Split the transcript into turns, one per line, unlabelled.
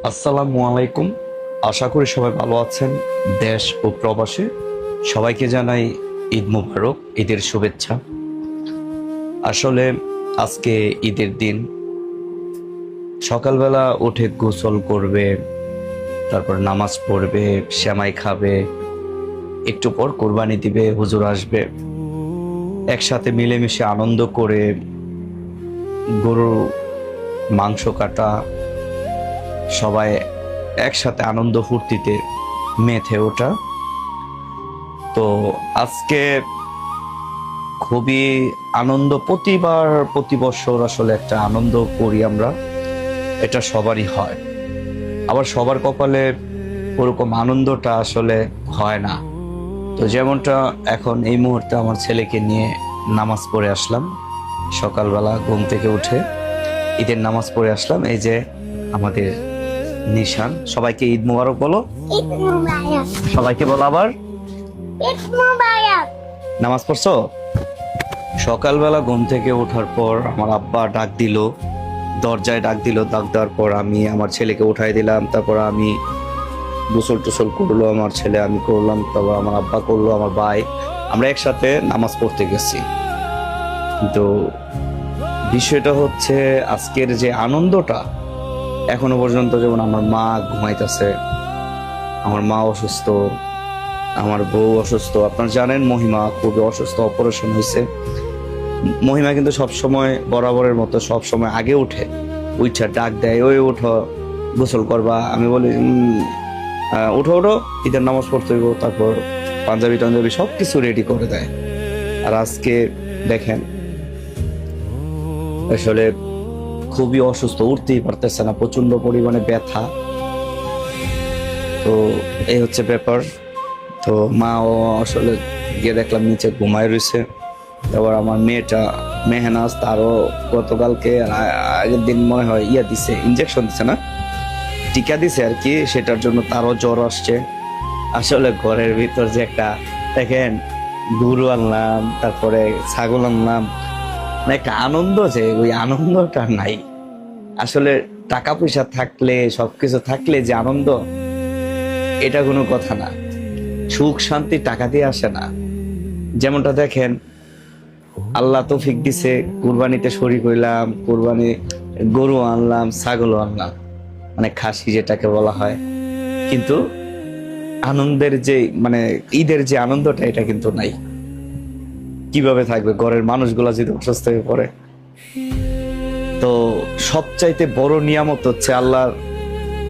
আসসালামু আলাইকুম। আশা করি সবাই ভালো আছেন। দেশ ও প্রবাসে সবাইকে জানাই ঈদ মুবারক, ঈদের শুভেচ্ছা। আসলে আজকে ঈদের দিন। সকালবেলা উঠে গোসল করবে, তারপর নামাজ পড়বে, সেমাই খাবে, একটু পর কোরবানি দিবে, হুজুর আসবে, একসাথে মিলেমিশে আনন্দ করে গরু মাংস কাটা, সবাই একসাথে আনন্দ ফুর্তিতে মেতে ওঠা। তো আজকে খুবই আনন্দ, প্রতি বছর আসলে একটা আনন্দ করি আমরা, এটা সবারই হয়। আবার সবার কপালে ওরকম আনন্দটা আসলে হয় না। তো যেমনটা এখন এই মুহূর্তে আমার ছেলেকে নিয়ে নামাজ পড়ে আসলাম, সকালবেলা ঘুম থেকে উঠে ঈদের নামাজ পড়ে আসলাম। এই যে আমাদের নিশান, সবাইকে ঈদ মুবারক বলো।
ঈদ মুবারক।
সবাইকে বলো আবার।
ঈদ মুবারক।
নামাজ পড়ছো? সকালবেলা ঘুম থেকে ওঠার পর আমার আব্বা ডাক দিল, দরজায় ডাক দিল। ডাক দেওয়ার পর আমি আমার ছেলেকে উঠাই দিলাম, তারপর আমি গোসল টোসল করলো আমার ছেলে, আমি করলাম, তারপর আমার আব্বা করলো, আমার ভাই, আমরা একসাথে নামাজ পড়তে গেছি। তো বিষয়টা হচ্ছে আজকের যে আনন্দটা, এখনো পর্যন্ত যেমন আমার মা ঘুমাইতেছে, আমার মা অসুস্থ, আমার বউ অসুস্থ। আপনারা জানেন মহিমা খুবই অসুস্থ, অপারেশন হয়েছে। মহিমা কিন্তু সবসময় বরাবরের মতো সবসময় আগে উঠে, উঠা ডাক দেয়, ওই উঠো গোসল করবা। আমি বলি উঠো উঠো, ঈদের নামাজ পড়তে হইব। তারপর পাঞ্জাবি টাঞ্জাবি সবকিছু রেডি করে দেয়। আর আজকে দেখেন আসলে খুবই অসুস্থ, উঠতেই পারতেছে না, প্রচন্ড পরিমাণে ব্যথা। তো এই হচ্ছে ব্যাপার। তো মাও আসলে গিয়ে দেখলাম নিচে ঘুমায় রয়েছে। তারপর আমার মেয়েটা মেহনাজ, তারও গতকালকে আগের দিন মনে হয় দিছে, ইনজেকশন দিছে না, টিকা দিছে আর কি, সেটার জন্য তারও জ্বর আসছে। আসলে ঘরের ভিতর যে একটা দেখেন গরু আনলাম, তারপরে ছাগল আনলাম, মানে একটা আনন্দ, যে ওই আনন্দটা নাই। আসলে টাকা পয়সা থাকলে, সবকিছু থাকলে যে আনন্দ, এটা কোনো কথা না। সুখ শান্তি টাকা দিয়ে আসে না। যেমনটা দেখেন আল্লাহ তৌফিক দিছে, কুরবানিতে শরীক হইলাম, কুরবানি গরু আনলাম, ছাগলও আনলাম, মানে খাসি যেটাকে বলা হয়। কিন্তু আনন্দের যে মানে ঈদের যে আনন্দটা, এটা কিন্তু নাই। কিভাবে থাকবে ঘরের মানুষগুলা যদি অসুস্থ হয়ে পড়ে? তো সবচাইতে বড় নিয়ামত হচ্ছে আল্লাহর